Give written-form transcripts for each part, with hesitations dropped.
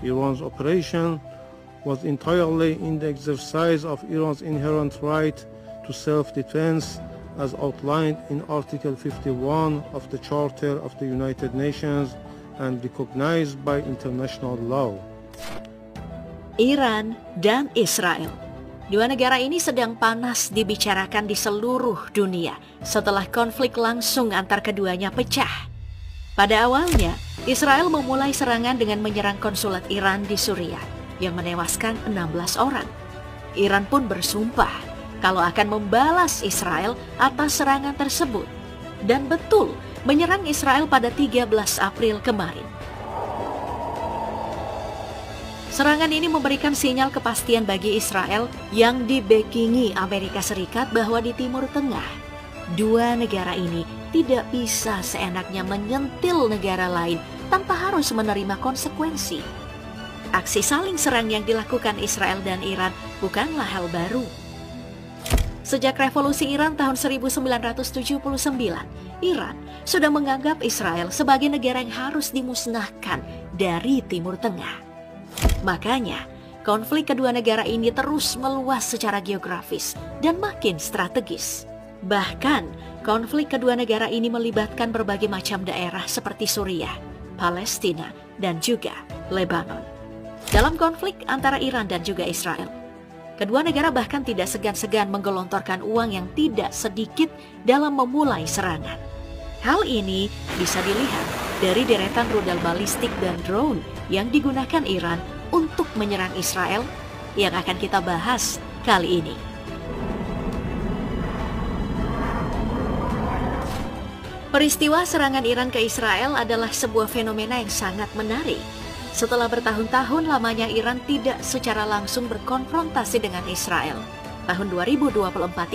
Iran's operation was entirely in the exercise of Iran's inherent right to self-defense as outlined in Article 51 of the Charter of the United Nations and recognized by international law. Iran dan Israel. Dua negara ini sedang panas dibicarakan di seluruh dunia setelah konflik langsung antar keduanya pecah. Pada awalnya, Israel memulai serangan dengan menyerang konsulat Iran di Suriah yang menewaskan 16 orang. Iran pun bersumpah kalau akan membalas Israel atas serangan tersebut. Dan betul, menyerang Israel pada 13 April kemarin. Serangan ini memberikan sinyal kepastian bagi Israel yang dibackingi Amerika Serikat bahwa di Timur Tengah, dua negara ini tidak bisa seenaknya menyentil negara lain tanpa harus menerima konsekuensi. Aksi saling serang yang dilakukan Israel dan Iran bukanlah hal baru. Sejak revolusi Iran tahun 1979, Iran sudah menganggap Israel sebagai negara yang harus dimusnahkan dari Timur Tengah. Makanya, konflik kedua negara ini terus meluas secara geografis dan makin strategis. Bahkan, konflik kedua negara ini melibatkan berbagai macam daerah seperti Suriah, Palestina, dan juga Lebanon. Dalam konflik antara Iran dan juga Israel, kedua negara bahkan tidak segan-segan menggelontorkan uang yang tidak sedikit dalam memulai serangan. Hal ini bisa dilihat dari deretan rudal balistik dan drone yang digunakan Iran untuk menyerang Israel yang akan kita bahas kali ini. Peristiwa serangan Iran ke Israel adalah sebuah fenomena yang sangat menarik. Setelah bertahun-tahun lamanya Iran tidak secara langsung berkonfrontasi dengan Israel, tahun 2024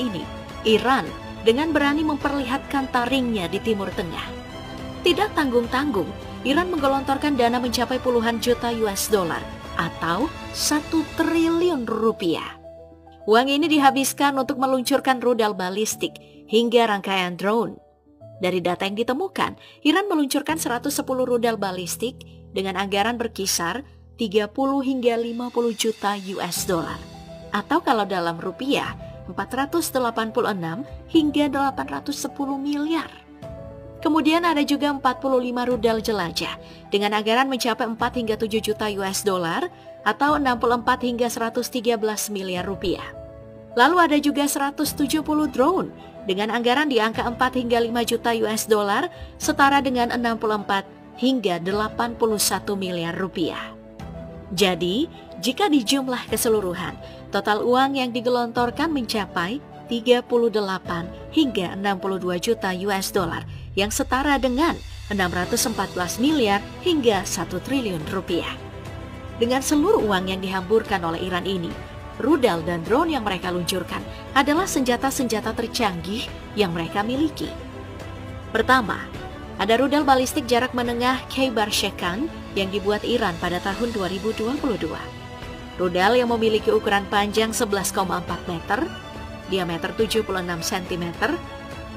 ini, Iran dengan berani memperlihatkan taringnya di Timur Tengah. Tidak tanggung-tanggung, Iran menggelontorkan dana mencapai puluhan juta US dollar atau 1 triliun rupiah. Uang ini dihabiskan untuk meluncurkan rudal balistik hingga rangkaian drone. Dari data yang ditemukan, Iran meluncurkan 110 rudal balistik dengan anggaran berkisar 30 hingga 50 juta US dollar. Atau kalau dalam rupiah, 486 hingga 810 miliar. Kemudian ada juga 45 rudal jelajah dengan anggaran mencapai 4 hingga 7 juta US dollar atau 64 hingga 113 miliar rupiah. Lalu ada juga 170 drone dengan anggaran di angka 4 hingga 5 juta US dollar setara dengan 64 hingga 81 miliar rupiah. Jadi, jika dijumlah keseluruhan, total uang yang digelontorkan mencapai 38 hingga 62 juta US dollar yang setara dengan 614 miliar hingga 1 triliun rupiah. Dengan seluruh uang yang dihamburkan oleh Iran ini, rudal dan drone yang mereka luncurkan adalah senjata-senjata tercanggih yang mereka miliki. Pertama, ada rudal balistik jarak menengah Khaybar-Shekan yang dibuat Iran pada tahun 2022. Rudal yang memiliki ukuran panjang 11,4 meter, diameter 76 cm,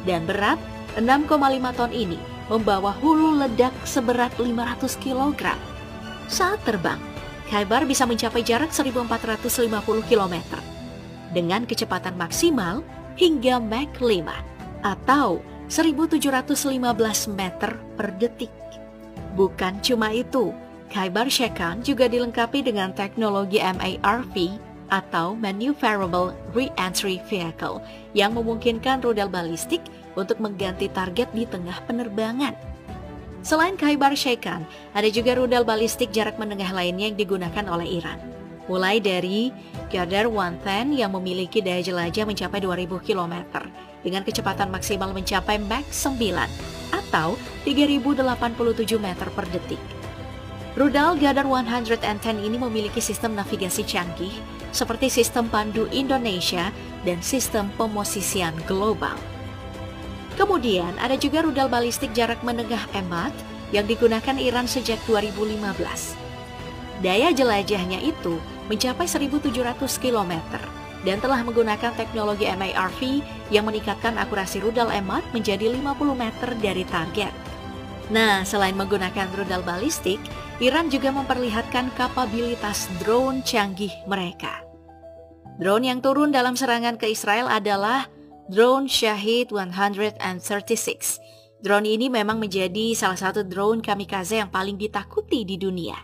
dan berat 6,5 ton ini membawa hulu ledak seberat 500 kg. Saat terbang, Khaybar bisa mencapai jarak 1450 km dengan kecepatan maksimal hingga Mach 5 atau 1715 meter per detik. Bukan cuma itu, Khaybar-Shekan juga dilengkapi dengan teknologi MARV atau Maneuverable Re-Entry Vehicle yang memungkinkan rudal balistik untuk mengganti target di tengah penerbangan. Selain Khaybar-Shekan, ada juga rudal balistik jarak menengah lainnya yang digunakan oleh Iran. Mulai dari Ghadar-110 yang memiliki daya jelajah mencapai 2000 km dengan kecepatan maksimal mencapai Mach 9 atau 3087 meter per detik. Rudal Ghadar-110 ini memiliki sistem navigasi canggih seperti sistem pandu Indonesia dan sistem pemosisian global. Kemudian ada juga rudal balistik jarak menengah Emad yang digunakan Iran sejak 2015. Daya jelajahnya itu mencapai 1.700 km dan telah menggunakan teknologi MARV yang meningkatkan akurasi rudal Emad menjadi 50 meter dari target. Nah, selain menggunakan rudal balistik, Iran juga memperlihatkan kapabilitas drone canggih mereka. Drone yang turun dalam serangan ke Israel adalah drone Shahid 136. Drone ini memang menjadi salah satu drone kamikaze yang paling ditakuti di dunia.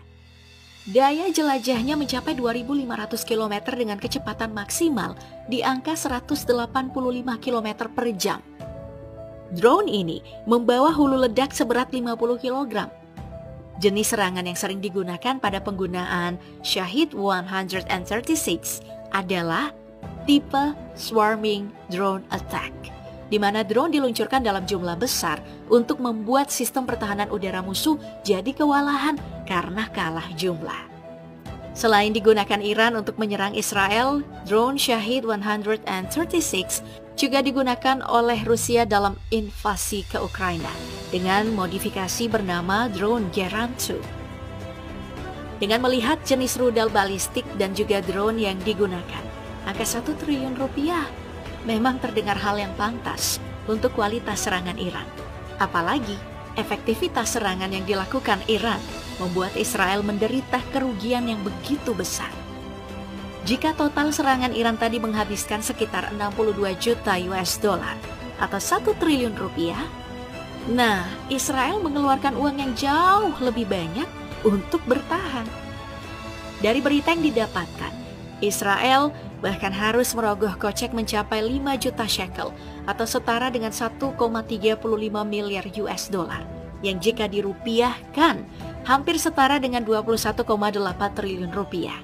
Daya jelajahnya mencapai 2.500 km dengan kecepatan maksimal di angka 185 km per jam. Drone ini membawa hulu ledak seberat 50 kg. Jenis serangan yang sering digunakan pada penggunaan Shahid 136 adalah tipe swarming drone attack, di mana drone diluncurkan dalam jumlah besar untuk membuat sistem pertahanan udara musuh jadi kewalahan karena kalah jumlah. Selain digunakan Iran untuk menyerang Israel, drone Shahid 136 juga digunakan oleh Rusia dalam invasi ke Ukraina dengan modifikasi bernama drone Geran 2. Dengan melihat jenis rudal balistik dan juga drone yang digunakan, angka 1 triliun rupiah memang terdengar hal yang pantas untuk kualitas serangan Iran. Apalagi efektivitas serangan yang dilakukan Iran membuat Israel menderita kerugian yang begitu besar. Jika total serangan Iran tadi menghabiskan sekitar 62 juta US dollar atau 1 triliun rupiah, nah Israel mengeluarkan uang yang jauh lebih banyak untuk bertahan. Dari berita yang didapatkan, Israel bahkan harus merogoh kocek mencapai 5 juta shekel atau setara dengan 1,35 miliar US dollar, yang jika dirupiahkan hampir setara dengan 21,8 triliun rupiah.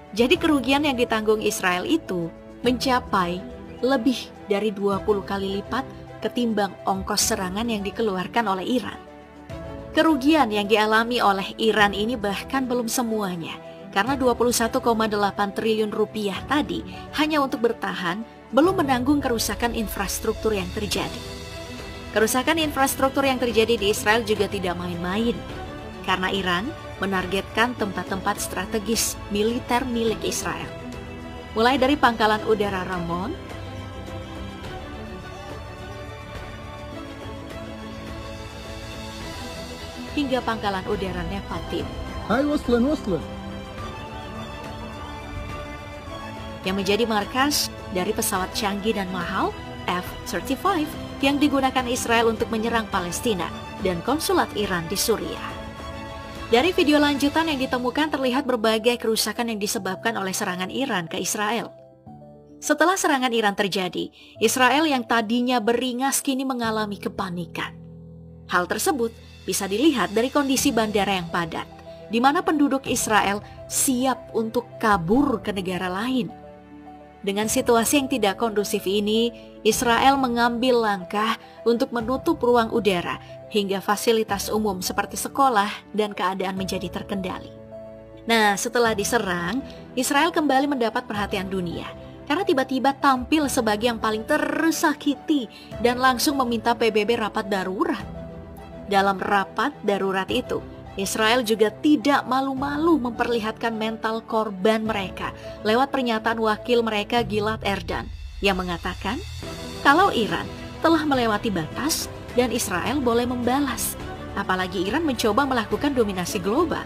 Jadi kerugian yang ditanggung Israel itu mencapai lebih dari 20 kali lipat ketimbang ongkos serangan yang dikeluarkan oleh Iran. Kerugian yang dialami oleh Iran ini bahkan belum semuanya, karena 21,8 triliun rupiah tadi hanya untuk bertahan, belum menanggung kerusakan infrastruktur yang terjadi. Kerusakan infrastruktur yang terjadi di Israel juga tidak main-main, karena Iran menargetkan tempat-tempat strategis militer milik Israel. Mulai dari pangkalan udara Ramon, hingga pangkalan udara Nevatim. Hai waslan. Yang menjadi markas dari pesawat canggih dan mahal F-35 yang digunakan Israel untuk menyerang Palestina dan konsulat Iran di Suriah. Dari video lanjutan yang ditemukan terlihat berbagai kerusakan yang disebabkan oleh serangan Iran ke Israel. Setelah serangan Iran terjadi, Israel yang tadinya beringas kini mengalami kepanikan. Hal tersebut bisa dilihat dari kondisi bandara yang padat, di mana penduduk Israel siap untuk kabur ke negara lain. Dengan situasi yang tidak kondusif ini, Israel mengambil langkah untuk menutup ruang udara hingga fasilitas umum seperti sekolah dan keadaan menjadi terkendali. Nah, setelah diserang, Israel kembali mendapat perhatian dunia karena tiba-tiba tampil sebagai yang paling tersakiti dan langsung meminta PBB rapat darurat. Dalam rapat darurat itu, Israel juga tidak malu-malu memperlihatkan mental korban mereka lewat pernyataan wakil mereka Gilad Erdan yang mengatakan kalau Iran telah melewati batas dan Israel boleh membalas, apalagi Iran mencoba melakukan dominasi global.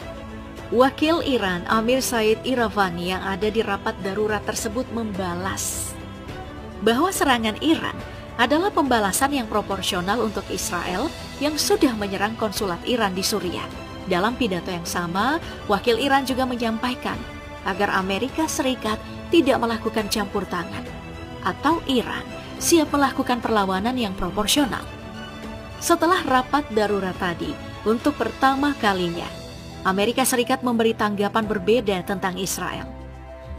Wakil Iran Amir Said Iravani yang ada di rapat darurat tersebut membalas bahwa serangan Iran adalah pembalasan yang proporsional untuk Israel yang sudah menyerang konsulat Iran di Suriah. Dalam pidato yang sama, wakil Iran juga menyampaikan agar Amerika Serikat tidak melakukan campur tangan atau Iran siap melakukan perlawanan yang proporsional. Setelah rapat darurat tadi, untuk pertama kalinya, Amerika Serikat memberi tanggapan berbeda tentang Israel,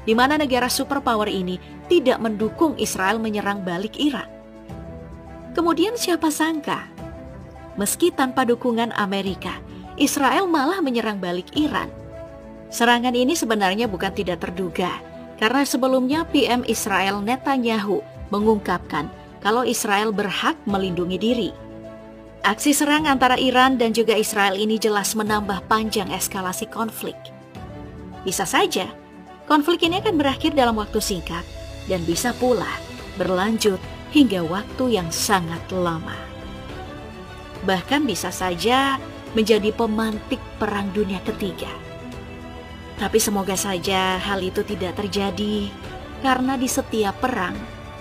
di mana negara superpower ini tidak mendukung Israel menyerang balik Iran. Kemudian siapa sangka, meski tanpa dukungan Amerika, Israel malah menyerang balik Iran. Serangan ini sebenarnya bukan tidak terduga, karena sebelumnya PM Israel Netanyahu mengungkapkan kalau Israel berhak melindungi diri. Aksi serang antara Iran dan juga Israel ini jelas menambah panjang eskalasi konflik. Bisa saja, konflik ini akan berakhir dalam waktu singkat dan bisa pula berlanjut hingga waktu yang sangat lama. Bahkan bisa saja menjadi pemantik Perang Dunia Ketiga. Tapi semoga saja hal itu tidak terjadi, karena di setiap perang,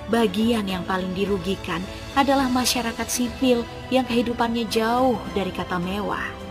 bagian yang paling dirugikan adalah masyarakat sipil yang kehidupannya jauh dari kata mewah.